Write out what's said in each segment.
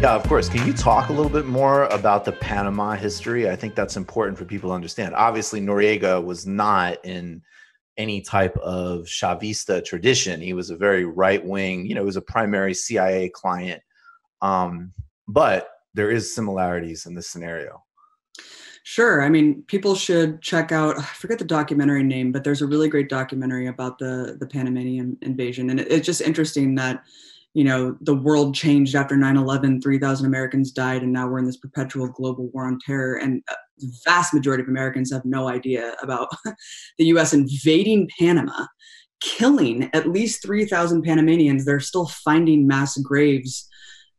Yeah, of course. Can you talk a little bit more about the Panama history? I think that's important for people to understand. Obviously, Noriega was not in any type of Chavista tradition. He was a very right wing, he was a primary CIA client. But there is similarities in this scenario. Sure. I mean, people should check out, I forget the documentary name, but there's a really great documentary about the Panamanian invasion. And it's just interesting that, the world changed after 9/11, 3,000 Americans died, and now we're in this perpetual global war on terror. And the vast majority of Americans have no idea about the US invading Panama, killing at least 3,000 Panamanians. They're still finding mass graves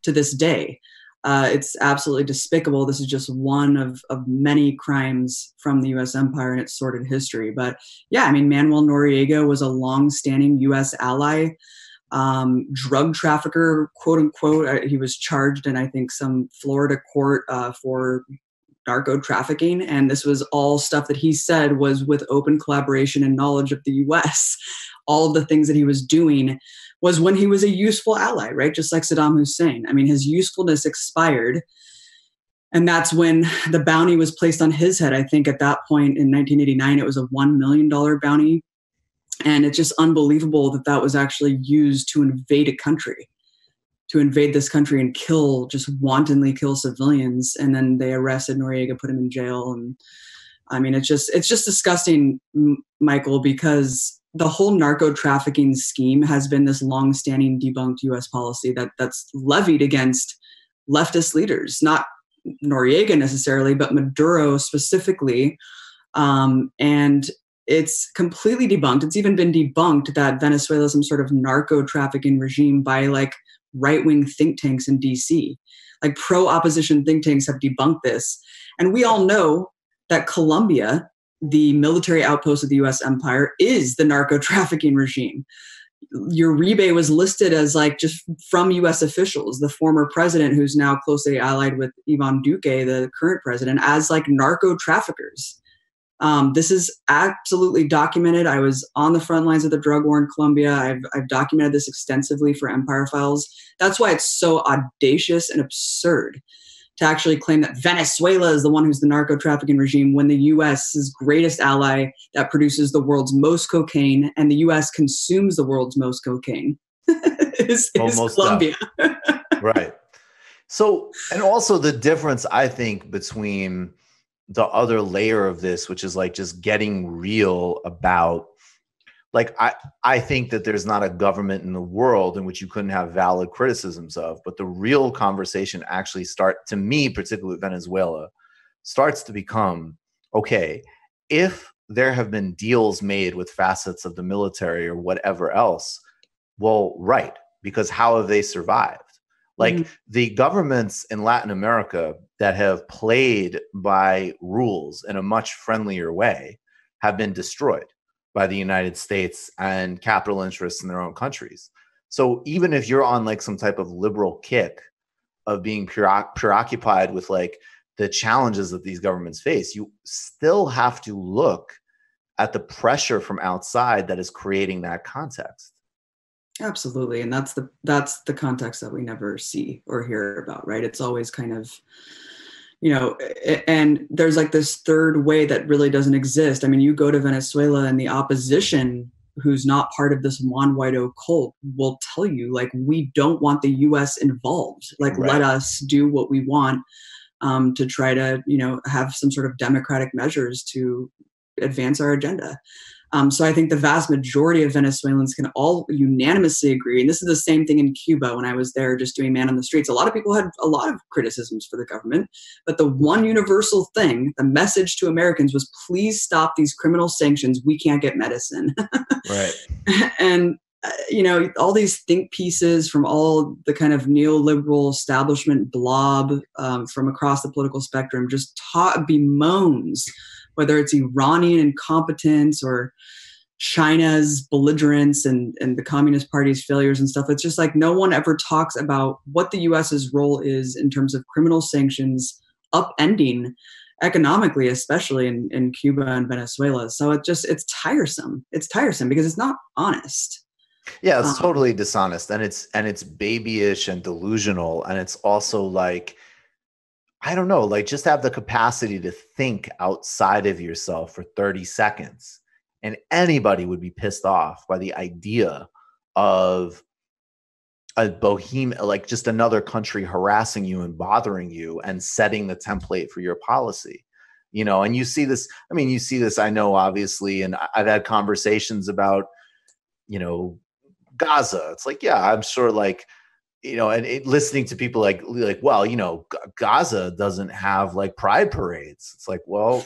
to this day. It's absolutely despicable. This is just one of many crimes from the U.S. empire and its sordid history. But yeah, I mean, Manuel Noriega was a long-standing U.S. ally, drug trafficker, quote unquote. He was charged in, I think, some Florida court for narco trafficking. And this was all stuff that he said was with open collaboration and knowledge of the U.S. All of the things that he was doing was when he was a useful ally, right? Just like Saddam Hussein. I mean, his usefulness expired. And that's when the bounty was placed on his head. I think at that point in 1989, it was a $1 million bounty. And it's just unbelievable that that was actually used to invade a country, to invade this country and just wantonly kill civilians. And then they arrested Noriega, put him in jail. And I mean, it's just disgusting, Michael, because the whole narco trafficking scheme has been this long-standing debunked U.S. policy that's levied against leftist leaders, not Noriega necessarily, but Maduro specifically. And it's completely debunked. It's even been debunked that Venezuela is some sort of narco trafficking regime by like right-wing think tanks in D.C. Like pro-opposition think tanks have debunked this. And we all know that Colombia, the military outpost of the U.S. empire, is the narco trafficking regime. Uribe was listed as like just from U.S. officials, the former president who's now closely allied with Ivan Duque, the current president, as like narco traffickers. This is absolutely documented. I was on the front lines of the drug war in Colombia. I've documented this extensively for Empire Files. That's why it's so audacious and absurd to actually claim that Venezuela is the one who's the narco trafficking regime when the U.S.'s greatest ally that produces the world's most cocaine and the U.S. consumes the world's most cocaine is Colombia. Right. So, and also the difference, I think, between the other layer of this, which is like just getting real about, like, I think that there's not a government in the world in which you couldn't have valid criticisms of, but the real conversation actually to me, particularly with Venezuela, starts to become, okay, if there have been deals made with facets of the military or whatever else, well, right, because how have they survived? Like the governments in Latin America that have played by rules in a much friendlier way have been destroyed by the United States and capital interests in their own countries. So even if you're on like some type of liberal kick of being preoccupied with like the challenges that these governments face, you still have to look at the pressure from outside that is creating that context. Absolutely. And that's the context that we never see or hear about, right? It's always kind of, and there's like this third way that really doesn't exist. I mean, you go to Venezuela and the opposition, who's not part of this Juan Guaido cult, will tell you, like, we don't want the U.S. involved. Like, right. Let us do what we want to try to, have some sort of democratic measures to advance our agenda. So I think the vast majority of Venezuelans can all unanimously agree. And this is the same thing in Cuba when I was there just doing man on the streets. A lot of people had a lot of criticisms for the government, but the one universal thing, the message to Americans was, please stop these criminal sanctions. We can't get medicine. Right. And, all these think pieces from all the kind of neoliberal establishment blob from across the political spectrum just bemoans whether it's Iranian incompetence or China's belligerence and the Communist Party's failures and stuff. It's just like no one ever talks about what the U.S.'s role is in terms of criminal sanctions, upending economically, especially in Cuba and Venezuela. So it's tiresome. It's tiresome because it's not honest. Yeah, it's Um, totally dishonest, and it's babyish and delusional, and it's also like, I don't know, like just have the capacity to think outside of yourself for 30 seconds. And anybody would be pissed off by the idea of a bohemian, like just another country harassing you and bothering you and setting the template for your policy. And you see this, I mean, you see this, I know, obviously, and I've had conversations about, you know, Gaza. It's like, yeah, I'm sure, like, and listening to people like, well, Gaza doesn't have like pride parades. It's like, well,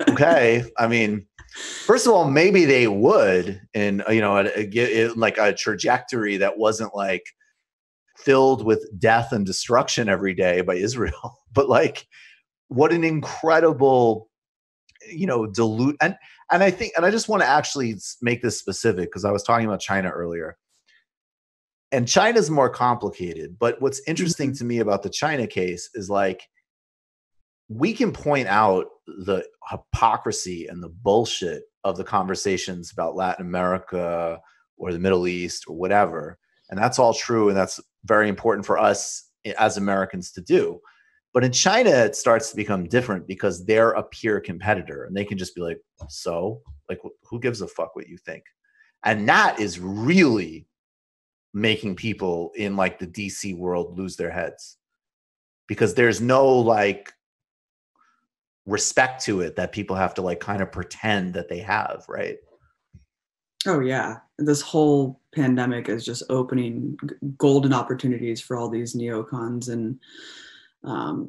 okay. I mean, first of all, maybe they would, and like a trajectory that wasn't like filled with death and destruction every day by Israel. But like, what an incredible, dilute. And I think, and I just want to actually make this specific because I was talking about China earlier. And China's more complicated. But what's interesting to me about the China case is like, we can point out the hypocrisy and the bullshit of the conversations about Latin America or the Middle East or whatever. And that's all true. And that's very important for us as Americans to do. But in China, it starts to become different because they're a peer competitor and they can just be like, so, like, who gives a fuck what you think? And that is really making people in like the DC world lose their heads because there's no like respect to it that people have to like kind of pretend that they have, right? Oh yeah, this whole pandemic is just opening golden opportunities for all these neocons and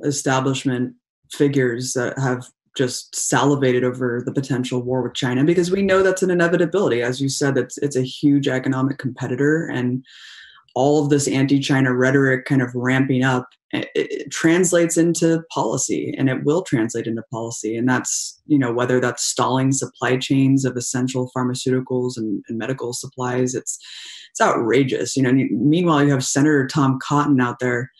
establishment figures that have just salivated over the potential war with China because we know that's an inevitability. As you said, it's a huge economic competitor, and all of this anti-China rhetoric kind of ramping up, it translates into policy, and it will translate into policy. And that's, whether that's stalling supply chains of essential pharmaceuticals and medical supplies, it's outrageous. Meanwhile, you have Senator Tom Cotton out there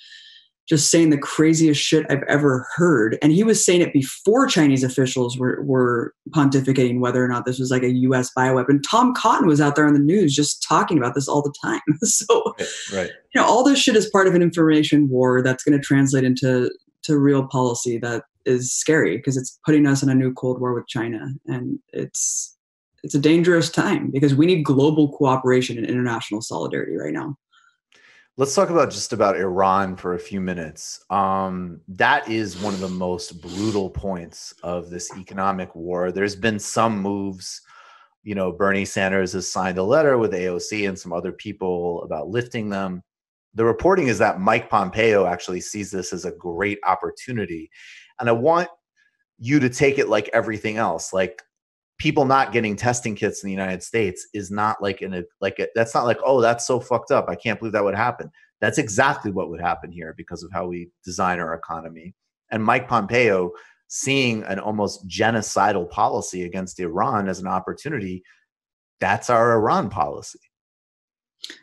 just saying the craziest shit I've ever heard. And he was saying it before Chinese officials were pontificating whether or not this was like a US bioweapon. Tom Cotton was out there on the news just talking about this all the time. So, right. All this shit is part of an information war that's going to translate into real policy that is scary because it's putting us in a new Cold War with China. And it's a dangerous time because we need global cooperation and international solidarity right now. Let's talk about just about Iran for a few minutes. That is one of the most brutal points of this economic war. There's been some moves. Bernie Sanders has signed a letter with AOC and some other people about lifting them. The reporting is that Mike Pompeo actually sees this as a great opportunity. And I want you to take it like everything else. Like, people not getting testing kits in the United States is not that's not like, oh, that's so fucked up, I can't believe that would happen. That's exactly what would happen here because of how we design our economy. And Mike Pompeo seeing an almost genocidal policy against Iran as an opportunity, that's our Iran policy.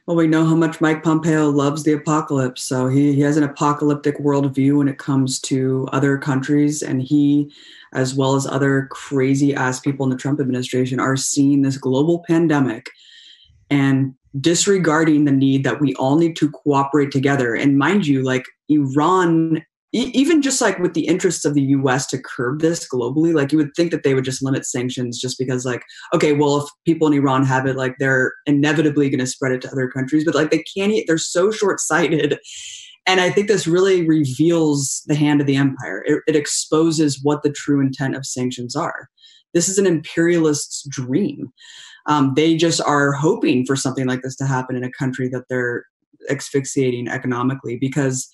Well, we know how much Mike Pompeo loves the apocalypse. So he has an apocalyptic worldview when it comes to other countries. And he, as well as other crazy ass people in the Trump administration, are seeing this global pandemic and disregarding the need that we all need to cooperate together. And mind you, like Iran, even just like with the interests of the US to curb this globally, like you would think that they would just limit sanctions just because like, okay, well, if people in Iran have it, like they're inevitably going to spread it to other countries, but like they can't, they're so short-sighted. And I think this really reveals the hand of the empire. It exposes what the true intent of sanctions are. This is an imperialist's dream. They just are hoping for something like this to happen in a country that they're asphyxiating economically, because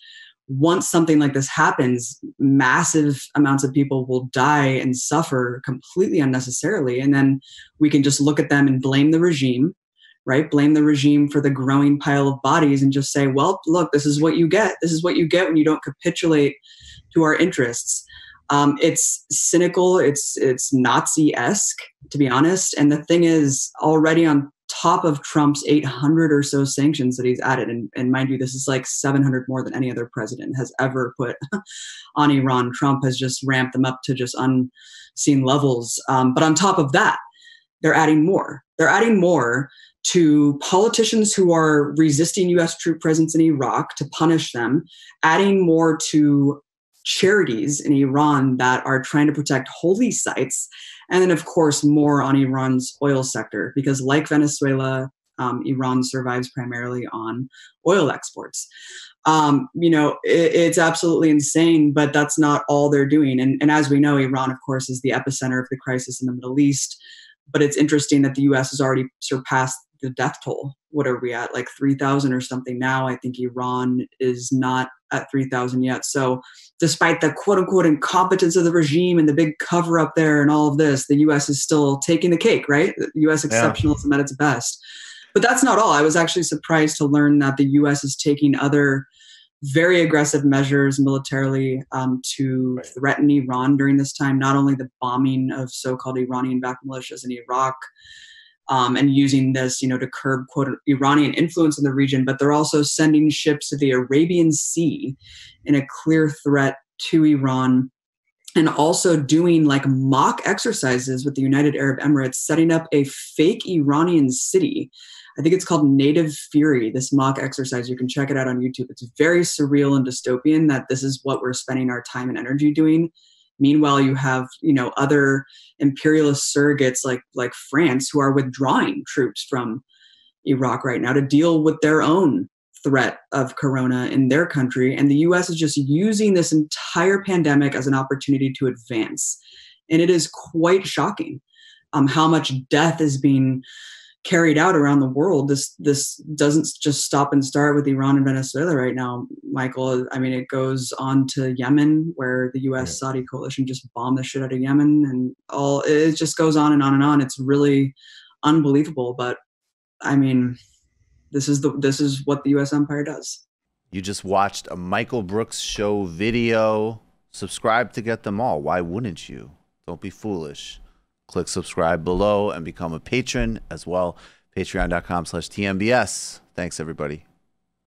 once something like this happens, massive amounts of people will die and suffer completely unnecessarily. And then we can just look at them and blame the regime, right? Blame the regime for the growing pile of bodies and just say, well, look, this is what you get. This is what you get when you don't capitulate to our interests. It's cynical. It's Nazi-esque, to be honest. And the thing is, already on top of Trump's 800 or so sanctions that he's added, and mind you, this is like 700 more than any other president has ever put on Iran. Trump has just ramped them up to just unseen levels. But on top of that, they're adding more. They're adding more to politicians who are resisting US troop presence in Iraq to punish them, adding more to charities in Iran that are trying to protect holy sites, and then, of course, more on Iran's oil sector, because like Venezuela, Iran survives primarily on oil exports. It's absolutely insane, but that's not all they're doing. And as we know, Iran, of course, is the epicenter of the crisis in the Middle East. But it's interesting that the U.S. has already surpassed the death toll. What are we at? Like 3,000 or something now. I think Iran is not at 3,000 yet. So despite the quote unquote incompetence of the regime and the big cover up there and all of this, the U.S. is still taking the cake, right? The U.S. exceptionalism at its best. But that's not all. I was actually surprised to learn that the U.S. is taking other very aggressive measures militarily to threaten Iran during this time, not only the bombing of so-called Iranian-backed militias in Iraq and using this, to curb, quote, Iranian influence in the region, but they're also sending ships to the Arabian Sea in a clear threat to Iran, and also doing like mock exercises with the United Arab Emirates, setting up a fake Iranian city. I think it's called Native Fury, this mock exercise. You can check it out on YouTube. It's very surreal and dystopian that this is what we're spending our time and energy doing. Meanwhile, you have, other imperialist surrogates like France who are withdrawing troops from Iraq right now to deal with their own threat of corona in their country. And the US is just using this entire pandemic as an opportunity to advance. And it is quite shocking how much death is being carried out around the world. This doesn't just stop and start with Iran and Venezuela right now, Michael. I mean, it goes on to Yemen, where the U.S. Saudi coalition just bombed the shit out of Yemen, and it just goes on and on and on. It's really unbelievable. But I mean, this is what the U.S. empire does. You just watched a Michael Brooks show video. Subscribe to get them all. Why wouldn't you? Don't be foolish. Click subscribe below and become a patron as well. Patreon.com/TMBS. Thanks, everybody.